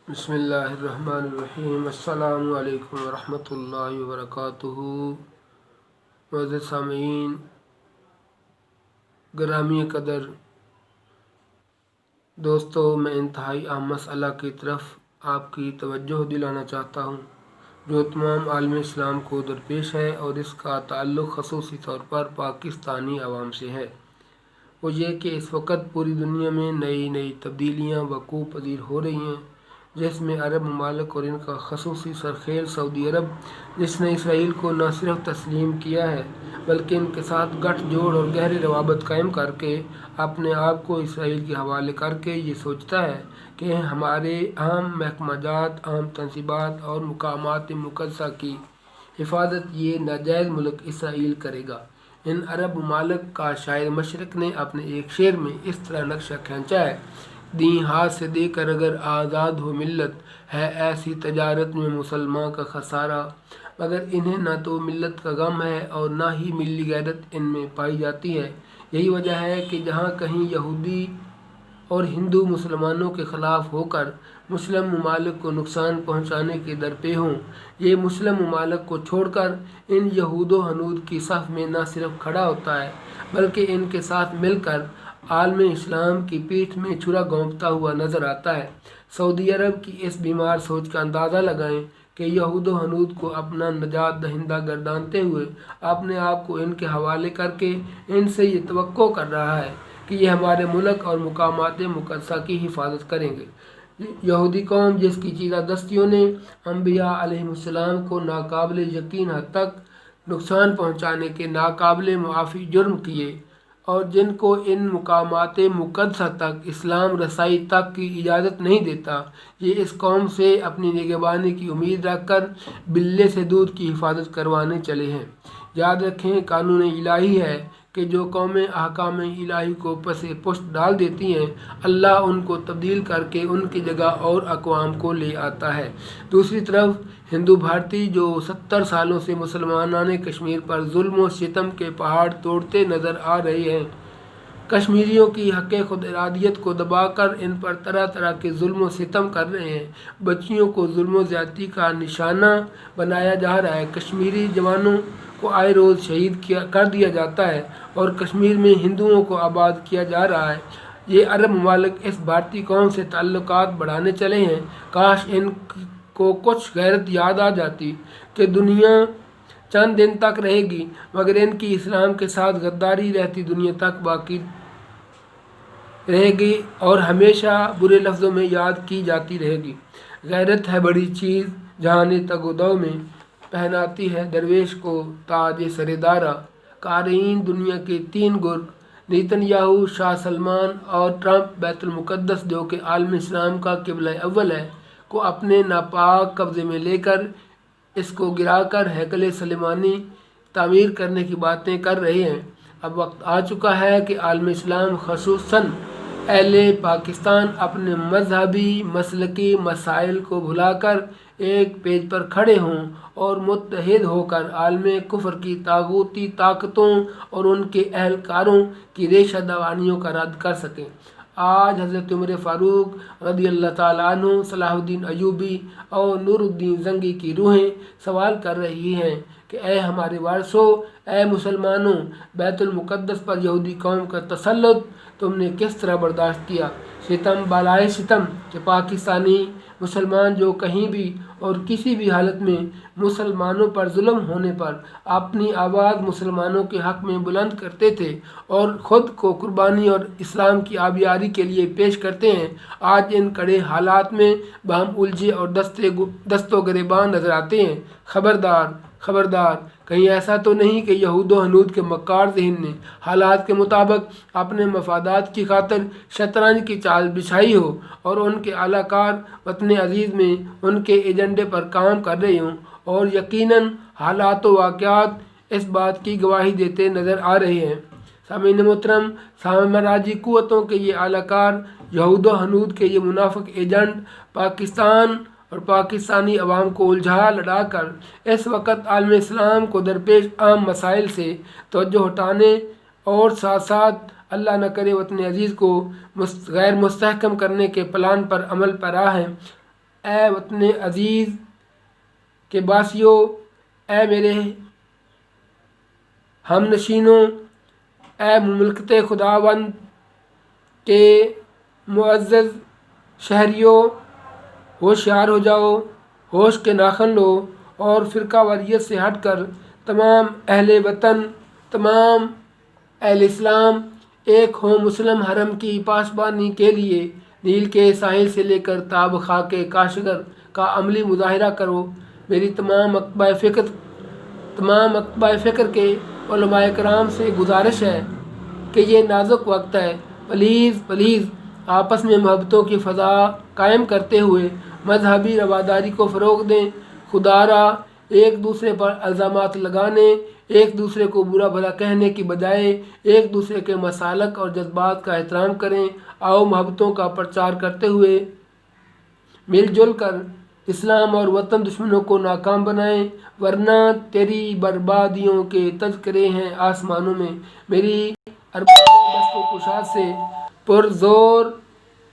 بسم اللہ الرحمن الرحیم۔ السلام علیکم ورحمۃ اللہ وبرکاتہ۔ معزز سامعین، گرامی قدر دوستو، میں انتہائی اہم مسئلہ کی طرف آپ کی توجہ دلانا چاہتا ہوں جو تمام عالم اسلام کو درپیش ہے، اور اس کا تعلق خصوصی طور پر پاکستانی عوام سے ہے۔ وہ یہ کہ اس وقت پوری دنیا میں نئی تبدیلیاں وقوع پذیر ہو رہی ہیں، جس میں عرب ممالک اور ان کا خصوصی سرخیل سعودی عرب، جس نے اسرائیل کو نہ صرف تسلیم کیا ہے بلکہ ان کے ساتھ گٹھ جوڑ اور گہرے روابط قائم کر کے اپنے آپ کو اسرائیل کے حوالے کر کے یہ سوچتا ہے کہ ہمارے اہم محکمہ جات، اہم تنصیبات اور مقامات مقدسہ کی حفاظت یہ ناجائز ملک اسرائیل کرے گا۔ ان عرب ممالک کا شاعر مشرق نے اپنے ایک شعر میں اس طرح نقشہ کھینچا ہے: دیں ہاتھ سے دے کر اگر آزاد ہو ملت، ہے ایسی تجارت میں مسلمان کا خسارہ۔ مگر انہیں نہ تو ملت کا غم ہے اور نہ ہی ملی غیرت ان میں پائی جاتی ہے۔ یہی وجہ ہے کہ جہاں کہیں یہودی اور ہندو مسلمانوں کے خلاف ہو کر مسلم ممالک کو نقصان پہنچانے کے درپے ہوں، یہ مسلم ممالک کو چھوڑ کر ان یہود و ہنود کی صف میں نہ صرف کھڑا ہوتا ہے بلکہ ان کے ساتھ مل کر عالم اسلام کی پیٹھ میں چھرا گھونپتا ہوا نظر آتا ہے۔ سعودی عرب کی اس بیمار سوچ کا اندازہ لگائیں کہ یہود و ہنود کو اپنا نجات دہندہ گردانتے ہوئے اپنے آپ کو ان کے حوالے کر کے ان سے یہ توقع کر رہا ہے کہ یہ ہمارے ملک اور مقامات مقدسہ کی حفاظت کریں گے۔ یہودی قوم، جس کی چیرہ دستیوں نے انبیاء علیہم السلام کو ناقابل یقین حد تک نقصان پہنچانے کے ناقابل معافی جرم کیے اور جن کو ان مقامات مقدسہ تک اسلام رسائی تک کی اجازت نہیں دیتا، یہ اس قوم سے اپنی نگہبانی کی امید رکھ کر بلے سے دودھ کی حفاظت کروانے چلے ہیں۔ یاد رکھیں، قانون الہی ہے کہ جو قومیں احکام الہی کو پس پشت ڈال دیتی ہیں، اللہ ان کو تبدیل کر کے ان کی جگہ اور اقوام کو لے آتا ہے۔ دوسری طرف ہندو بھارتی جو 70 سالوں سے مسلمانان کشمیر پر ظلم و ستم کے پہاڑ توڑتے نظر آ رہے ہیں، کشمیریوں کی حق خود ارادیت کو دبا کر ان پر طرح طرح کے ظلم و ستم کر رہے ہیں، بچیوں کو ظلم و زیادتی کا نشانہ بنایا جا رہا ہے، کشمیری جوانوں کو آئے روز شہید کر دیا جاتا ہے اور کشمیر میں ہندوؤں کو آباد کیا جا رہا ہے، یہ عرب ممالک اس بھارتی قوم سے تعلقات بڑھانے چلے ہیں۔ کاش ان کو کچھ غیرت یاد آ جاتی کہ دنیا چند دن تک رہے گی، مگر ان کی اسلام کے ساتھ غداری رہتی دنیا تک باقی رہے گی اور ہمیشہ برے لفظوں میں یاد کی جاتی رہے گی۔ غیرت ہے بڑی چیز جہاں تگ و دو میں پہناتی ہے درویش کو تاج سر دارا۔ قارئین، دنیا کے 3 گرگ نیتن یاہو، شاہ سلمان اور ٹرمپ بیت المقدس، جو کہ عالم اسلام کا قبلہ اول ہے، کو اپنے ناپاک قبضے میں لے کر اس کو گرا کر ہیکل سلیمانی تعمیر کرنے کی باتیں کر رہے ہیں۔ اب وقت آ چکا ہے کہ عالم اسلام، خصوصاً اہل پاکستان، اپنے مذہبی مسلکی مسائل کو بھلا کر ایک پیج پر کھڑے ہوں اور متحد ہو کر عالم کفر کی طاغوتی طاقتوں اور ان کے اہلکاروں کی ریشہ دوانیوں کا رد کر سکیں۔ آج حضرت عمر فاروق رضی اللہ تعالیٰ عنہ، صلاح الدین ایوبی اور نور الدین زنگی کی روحیں سوال کر رہی ہیں کہ اے ہمارے وارثوں، اے مسلمانوں، بیت المقدس پر یہودی قوم کا تسلط تم نے کس طرح برداشت کیا؟ ستم بالائے ستم کہ پاکستانی مسلمان جو کہیں بھی اور کسی بھی حالت میں مسلمانوں پر ظلم ہونے پر اپنی آواز مسلمانوں کے حق میں بلند کرتے تھے اور خود کو قربانی اور اسلام کی آبیاری کے لیے پیش کرتے ہیں، آج ان کڑے حالات میں بہم الجھے اور دست و گریباں نظر آتے ہیں۔ خبردار، خبردار، کہیں ایسا تو نہیں کہ یہود و ہنود کے مکار ذہن نے حالات کے مطابق اپنے مفادات کی خاطر شطرنج کی چال بچھائی ہو اور ان کے اعلی کار وطن عزیز میں ان کے ایجنڈے پر کام کر رہے ہوں، اور یقیناً حالات و واقعات اس بات کی گواہی دیتے نظر آ رہے ہیں۔ سامعین محترم، سامراجی قوتوں کے یہ اعلی کار، یہود و ہنود کے یہ منافق ایجنٹ پاکستان اور پاکستانی عوام کو الجھا لڑا کر اس وقت عالم اسلام کو درپیش عام مسائل سے توجہ ہٹانے اور ساتھ ساتھ اللہ نہ کرے وطن عزیز کو غیر مستحکم کرنے کے پلان پر عمل پیرا ہیں۔ اے وطن عزیز کے باسیوں، اے میرے ہم نشینوں، اے مملکت خداوند کے معزز شہریوں، ہوشیار ہو جاؤ، ہوش کے ناخن لو اور فرقہ واریت سے ہٹ کر تمام اہل وطن، تمام اہل اسلام ایک ہوں مسلم حرم کی پاسبانی کے لیے نیل کے ساحل سے لے کر تاب خاک کاشغر کا عملی مظاہرہ کرو۔ میری تمام اقبائے فکر کے علماء کرام سے گزارش ہے کہ یہ نازک وقت ہے، پلیز آپس میں محبتوں کی فضا قائم کرتے ہوئے مذہبی رواداری کو فروغ دیں۔ خدا را ایک دوسرے پر الزامات لگانے، ایک دوسرے کو برا بھلا کہنے کی بجائے ایک دوسرے کے مسالک اور جذبات کا احترام کریں۔ آؤ محبتوں کا پرچار کرتے ہوئے مل جل کر اسلام اور وطن دشمنوں کو ناکام بنائیں، ورنہ تیری بربادیوں کے تذکرے ہیں آسمانوں میں۔ میری ارباب دست و کشاد سے پرزور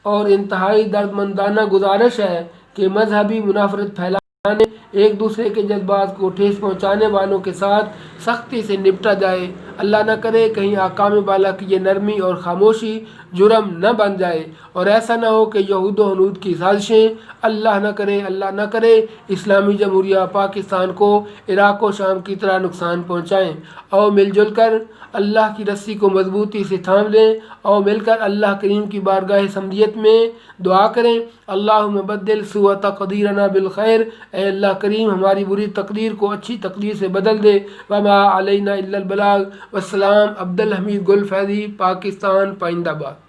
اور انتہائی دردمندانہ گزارش ہے کہ مذہبی منافرت پھیلانے، ایک دوسرے کے جذبات کو ٹھیس پہنچانے والوں کے ساتھ سختی سے نپٹا جائے۔ اللہ نہ کرے کہیں آقام بالا کی یہ نرمی اور خاموشی جرم نہ بن جائے، اور ایسا نہ ہو کہ یہود و ہنود کی سازشیں اللہ نہ کرے اسلامی جمہوریہ پاکستان کو عراق و شام کی طرح نقصان پہنچائیں۔ اور مل جل کر اللہ کی رسی کو مضبوطی سے تھام لیں، اور مل کر اللہ کریم کی بارگاہ سمدیت میں دعا کریں۔ اللہم بدل سوء تقدیرنا بالخیر، اے اللہ کریم ہماری بری تقدیر کو اچھی تقدیر سے بدل دے۔ وما علینا الا البلاغ۔ والسلام، عبدالحمید گل فیضی، پاکستان، پائند آباد۔